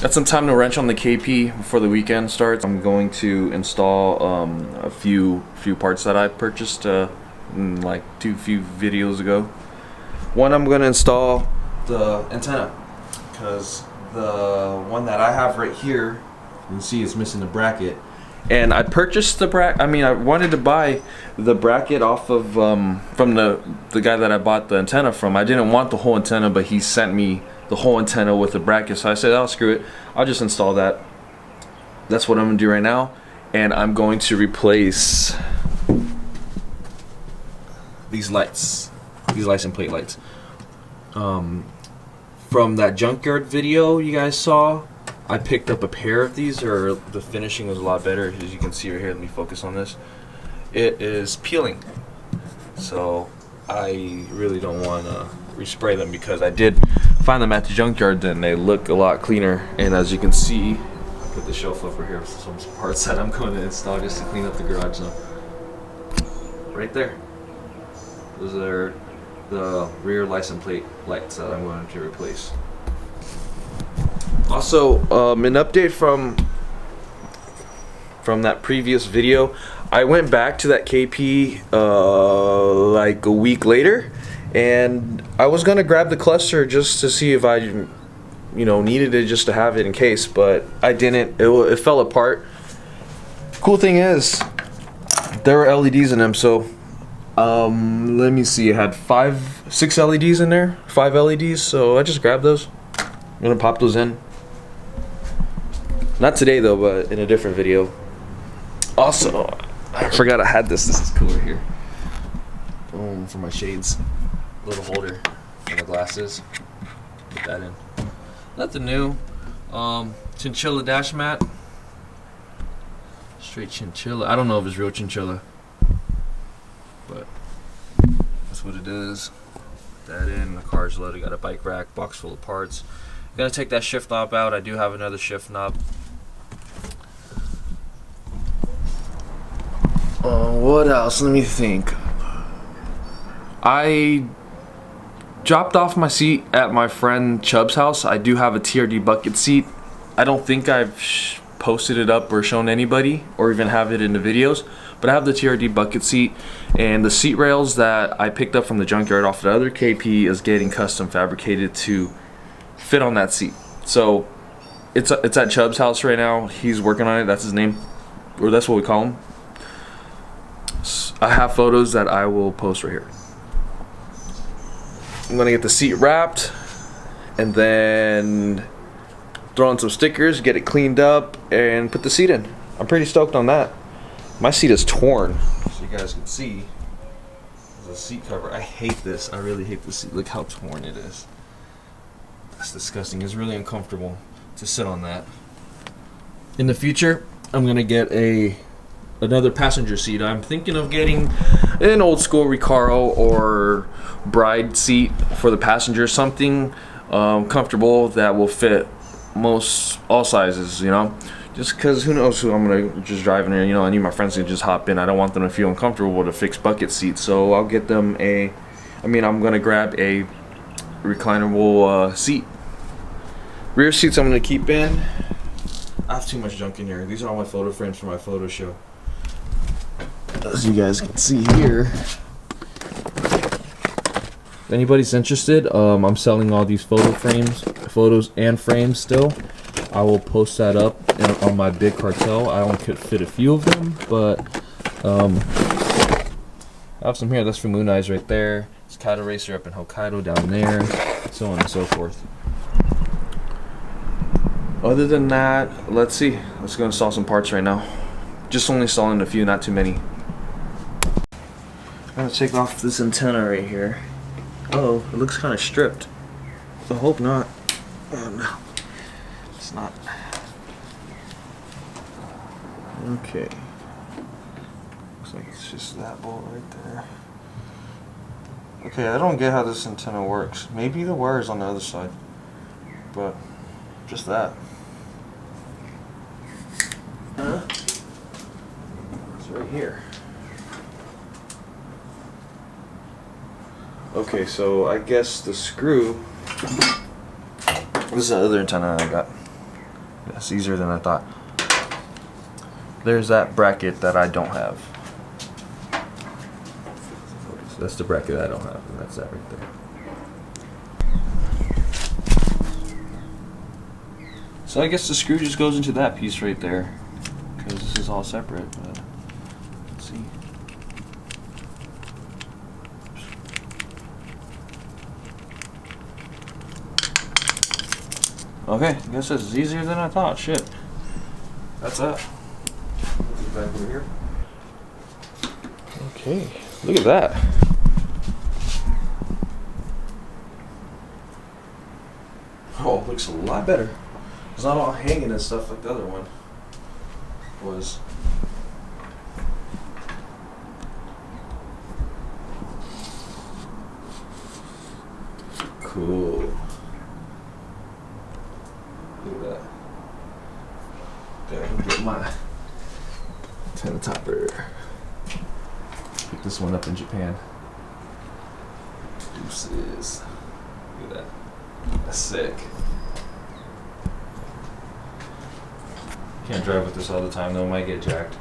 Got some time to wrench on the KP before the weekend starts. I'm going to install a few parts that I purchased like few videos ago. One, I'm going to install the antenna because the one that I have right here, you can see it's missing the bracket. And I purchased the bracket. I mean, I wanted to buy the bracket off of from the guy that I bought the antenna from. I didn't want the whole antenna, but he sent me the whole antenna with the bracket. So I said, "Oh, screw it. I'll just install that." That's what I'm gonna do right now, and I'm going to replace these lights, these license plate lights. From that junkyard video you guys saw, I picked up a pair of these, or the finishing was a lot better. As you can see right here, let me focus on this. It is peeling, so I really don't want to respray them because I did find them at the junkyard and they look a lot cleaner. And as you can see, I put the shelf over here with some parts that I'm going to install just to clean up the garage now. Right there, those are the rear license plate lights that I'm going to replace. Also, an update from that previous video. I went back to that KP like a week later, and I was gonna grab the cluster just to see if I, needed it just to have it in case, but I didn't. It fell apart. Cool thing is, there were LEDs in them, so let me see. It had 6 LEDs in there, 5 LEDs. So I just grabbed those. I'm gonna pop those in. Not today though, but in a different video. Also, I forgot I had this. This is cooler here. Boom, for my shades. Little holder for the glasses. Put that in. Nothing new. Chinchilla dash mat. Straight chinchilla. I don't know if it's real chinchilla, but that's what it is. Put that in. The car's loaded. Got a bike rack, box full of parts. Gonna take that shift knob out. I do have another shift knob. What else? Let me think. I dropped off my seat at my friend Chubb's house. I do have a TRD bucket seat. I don't think I've posted it up or shown anybody or even have it in the videos, but I have the TRD bucket seat, and the seat rails that I picked up from the junkyard off the other KP is getting custom fabricated to fit on that seat. So it's at Chubb's house right now. He's working on it. That's his name, or that's what we call him. I have photos that I will post right here. I'm gonna get the seat wrapped and then throw in some stickers, get it cleaned up, and put the seat in. I'm pretty stoked on that. My seat is torn, so you guys can see the seat cover. I hate this. I really hate this seat. Look how torn it is. It's disgusting. It's really uncomfortable to sit on that. In the future, I'm gonna get another passenger seat. I'm thinking of getting an old school Recaro or Bride seat for the passenger, something comfortable that will fit all sizes, just because who knows who I'm gonna just drive in there. I need my friends to just hop in. I don't want them to feel uncomfortable with a fixed bucket seat, so I'll get them I'm gonna grab a reclinable seat. Rear seats I'm gonna keep in. I have too much junk in here. These are all my photo frames for my photo show. As you guys can see here, if anybody's interested, I'm selling all these photos and frames still. I will post that up on my big cartel. I only could fit a few of them, but I have some here. That's for Moon Eyes right there. It's Kaido Racer up in Hokkaido down there, so on and so forth. Other than that, let's see. Let's go install some parts right now. Just only installing a few, not too many. I'm gonna take off this antenna right here. Oh, it looks kind of stripped. I hope not. Oh no, it's not. Okay. Looks like it's just that bolt right there. Okay, I don't get how this antenna works. Maybe the wire's on the other side, but just that. It's right here. Okay, so I guess the screw. This is the other antenna I got. That's easier than I thought. There's that bracket that I don't have. So that's the bracket I don't have, and that's that right there. So I guess the screw just goes into that piece right there, because this is all separate. But let's see. Okay, I guess this is easier than I thought. Shit. That's that. Back over here. Okay, look at that. Oh, it looks a lot better. It's not all hanging and stuff like the other one was. Cool. Look at that. Okay, I can get my antenna topper. Pick this one up in Japan. Deuces. Look at that. That's sick. Can't drive with this all the time though, might get jacked.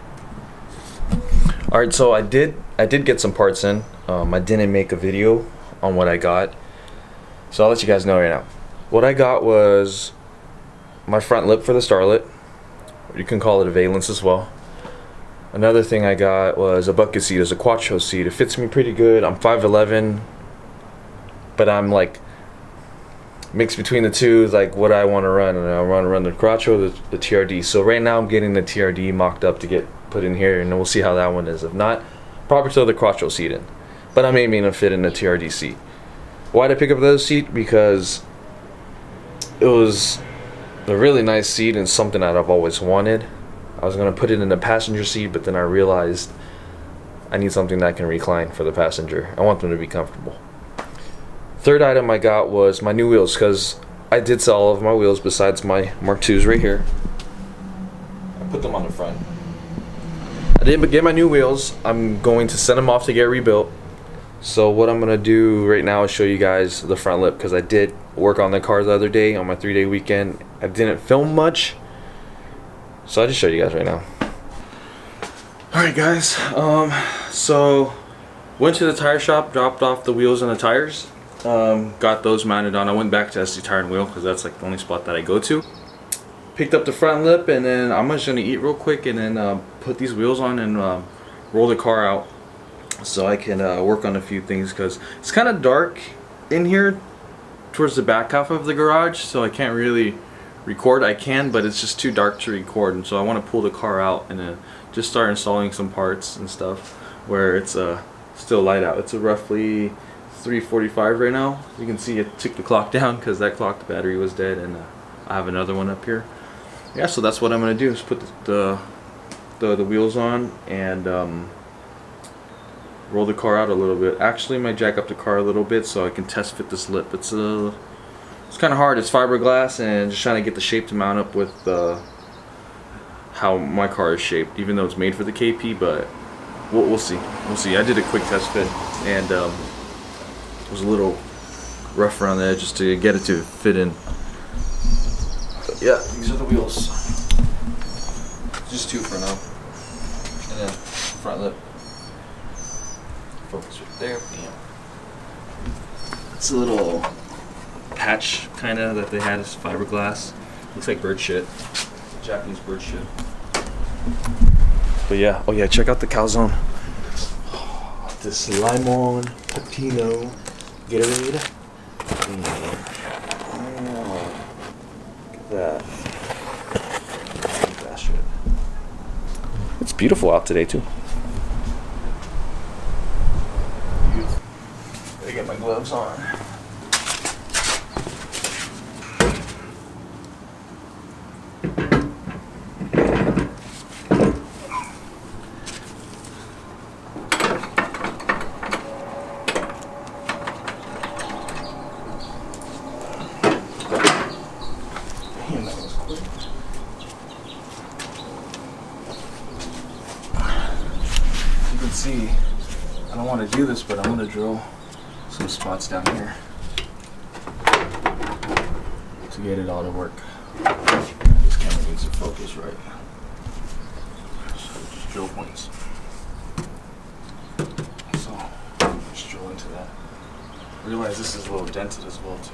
Alright, so I did get some parts in. I didn't make a video on what I got. So I'll let you guys know right now. What I got was my front lip for the Starlet. You can call it a valence as well. Another thing I got was a bucket seat. It's a quattro seat. It fits me pretty good. I'm 5'11", but I'm like mixed between the two, like what I want to run, and I want to run the quattro, the TRD. So right now I'm getting the TRD mocked up to get put in here, and we'll see how that one is. If not, probably throw the quattro seat in. But I'm aiming to fit in the TRD seat. Why did I pick up the other seat? Because it was a really nice seat and something that I've always wanted. I was going to put it in the passenger seat, but then I realized I need something that can recline for the passenger. I want them to be comfortable. Third item I got was my new wheels, because I did sell all of my wheels besides my Mark IIs right here. I put them on the front. I didn't get my new wheels. I'm going to send them off to get rebuilt. So what I'm going to do right now is show you guys the front lip, because I did work on the car the other day on my 3-day weekend. I didn't film much, so I'll just show you guys right now. Alright guys, so went to the tire shop, dropped off the wheels and the tires. Got those mounted on. I went back to SD Tire and Wheel because that's like the only spot that I go to. Picked up the front lip, and then I'm just gonna eat real quick and then put these wheels on and roll the car out so I can work on a few things, because it's kind of dark in here towards the back half of the garage, so I can't really record. I can, but it's just too dark to record, and so I want to pull the car out and just start installing some parts and stuff where it's still light out. It's a roughly 3:45 right now. You can see it took the clock down because that clock, the battery was dead, and I have another one up here. Yeah, so that's what I'm gonna do, is put the wheels on and roll the car out a little bit. Actually, I might jack up the car a little bit so I can test fit this lip. It's kind of hard. It's fiberglass, and just trying to get the shape to mount up with how my car is shaped, even though it's made for the KP, but we'll see. We'll see. I did a quick test fit, and it was a little rough around the edge just to get it to fit in. But yeah, these are the wheels. Just two for now. And then front lip. Focus right there. Bam. It's a little patch kind of that they had as fiberglass. Looks like bird shit. Japanese bird shit. But yeah, oh yeah, check out the calzone. This limon pepino Gatorade. Look at that. That shit. It's beautiful out today too. Gotta get my gloves on. You can see, I don't want to do this, but I'm going to drill some spots down here to get it all to work. Just camera needs to focus right. So just drill points. So just drill into that. Realize this is a little dented as well too.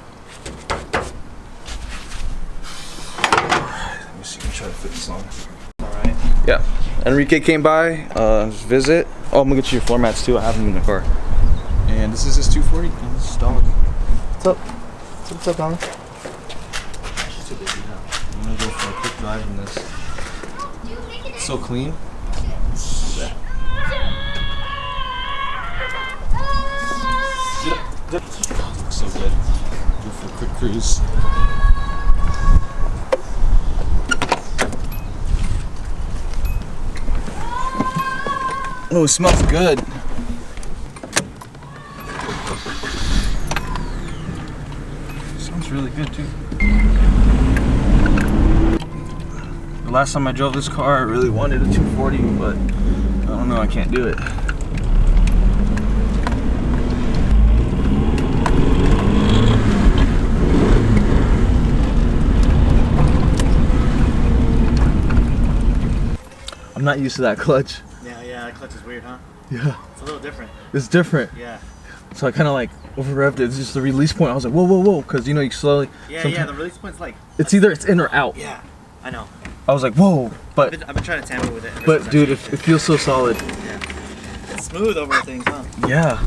Let me see. Let me try to fit this on. All right. Yeah. Enrique came by, visit. Oh, I'm gonna get you your floor mats too. I have them in the car. And this is his 240. And this is dog. What's up? What's up, Donald? She's too busy now. I'm gonna go for a quick drive in this. It's so clean. Yeah. Looks so good. Go for a quick cruise. Oh, it smells good. Smells really good too. The last time I drove this car, I really wanted a 240, but I don't know, I can't do it. I'm not used to that clutch. Yeah, that clutch is weird, huh? Yeah. It's a little different. It's different. Yeah. So I kind of like over revved it. It's just the release point. I was like, whoa, whoa, whoa, because you know you slowly. Yeah, the release point's like. It's either it's in or out. Yeah, I know. I was like, whoa, but. I've been trying to tamper with it. But dude, it feels so solid. Yeah. It's smooth over things, huh? Yeah,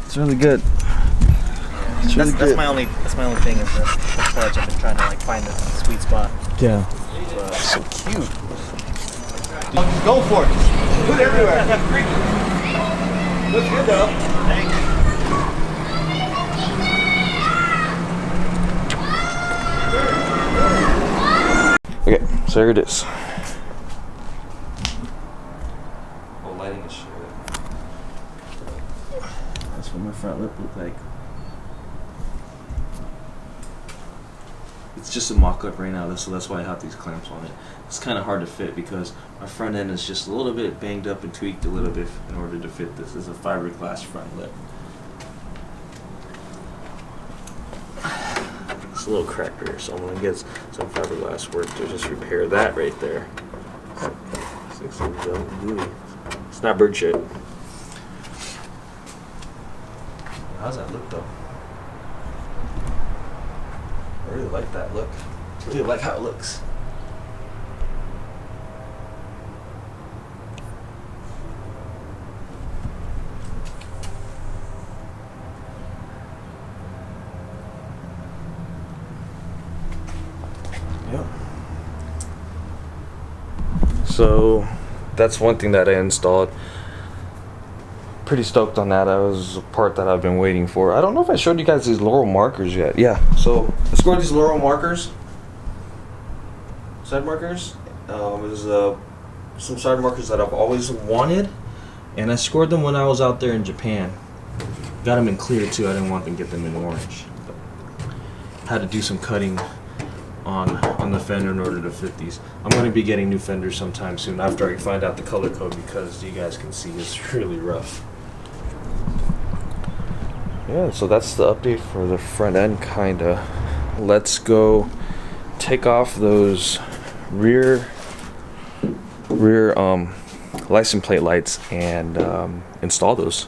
it's really good. It's really That's good. my only thing is the clutch. I've been trying to like find the sweet spot. Yeah. So cute. Go for it. Put it everywhere. Looks good though. Thanks. Okay, so here it is. Oh, lighting is shit. That's what my front lip looked like. It's just a mock-up right now, so that's why I have these clamps on it. It's kind of hard to fit because my front end is just a little bit banged up and tweaked a little bit in order to fit this. It's a fiberglass front lip. It's a little cracked here, so I'm going to get some fiberglass work to just repair that right there. It's not bird shit. How's that look though? I really like that look. I really like how it looks. Yep. So that's one thing that I installed. Pretty stoked on that. That was a part that I've been waiting for. I don't know if I showed you guys these Laurel markers yet. Yeah, so I scored these Laurel markers. Side markers. There's some side markers that I've always wanted. And I scored them when I was out there in Japan. Got them in clear too. I didn't want them to get them in orange. Had to do some cutting on the fender in order to fit these. I'm going to be getting new fenders sometime soon after I find out the color code, because you guys can see it's really rough. Yeah, so that's the update for the front end, kinda. Let's go take off those rear license plate lights and install those.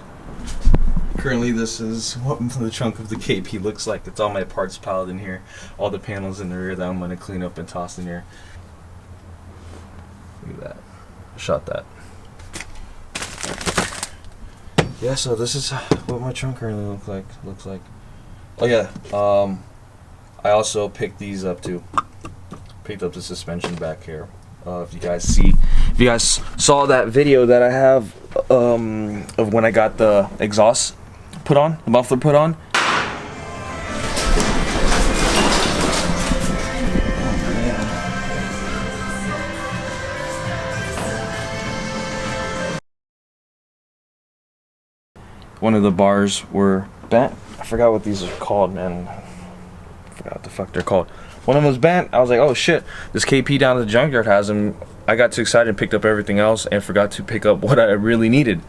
Currently, this is what the trunk of the KP looks like. It's all my parts piled in here. All the panels in the rear that I'm going to clean up and toss in here. Look at that. I shot that. Yeah, so this is what my trunk currently looks like. Oh yeah, I also picked these up too. Picked up the suspension back here. If you guys saw that video that I have of when I got the exhaust put on, the muffler put on. One of the bars were bent. I forgot what these are called, man. I forgot what the fuck they're called. One of them was bent. I was like, oh shit, this KP down at the junkyard has them. I got too excited and picked up everything else and forgot to pick up what I really needed.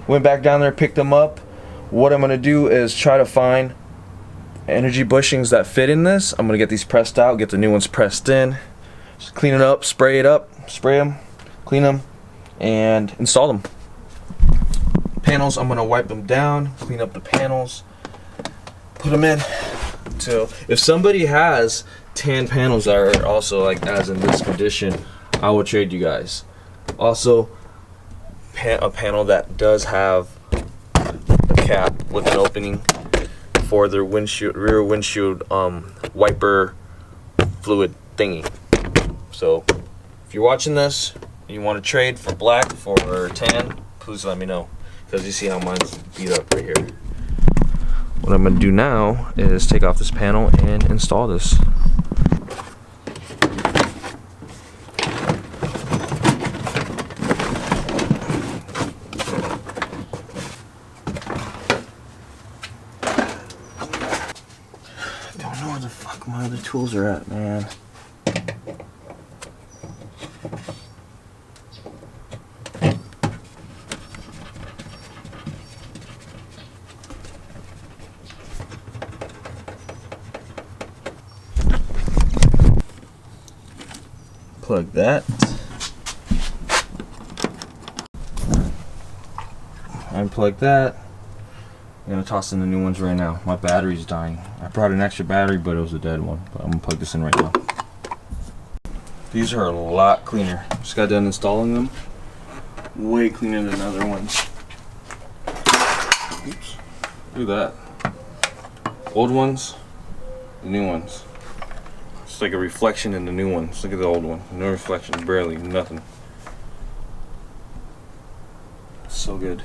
Went back down there, picked them up. What I'm gonna do is try to find energy bushings that fit in this. I'm gonna get these pressed out, get the new ones pressed in. Just clean it up, spray them, clean them, and install them. Panels, I'm gonna wipe them down, clean up the panels, put them in. So if somebody has tan panels that are also like as in this condition, I will trade you guys. Also, a panel that does have a cap with an opening for their windshield, rear windshield wiper fluid thingy. So if you're watching this and you want to trade for black for tan, please let me know, because you see how mine's beat up right here. What I'm going to do now is take off this panel and install this. I don't know where the fuck my other tools are at, man. Plug that. Unplug that. I'm gonna toss in the new ones right now. My battery's dying. I brought an extra battery, but it was a dead one. But I'm gonna plug this in right now. These are a lot cleaner. Just got done installing them. Way cleaner than other ones. Oops. Look at that. Old ones, the new ones. It's like a reflection in the new ones. Look at the old one. No reflection, barely, nothing. So good.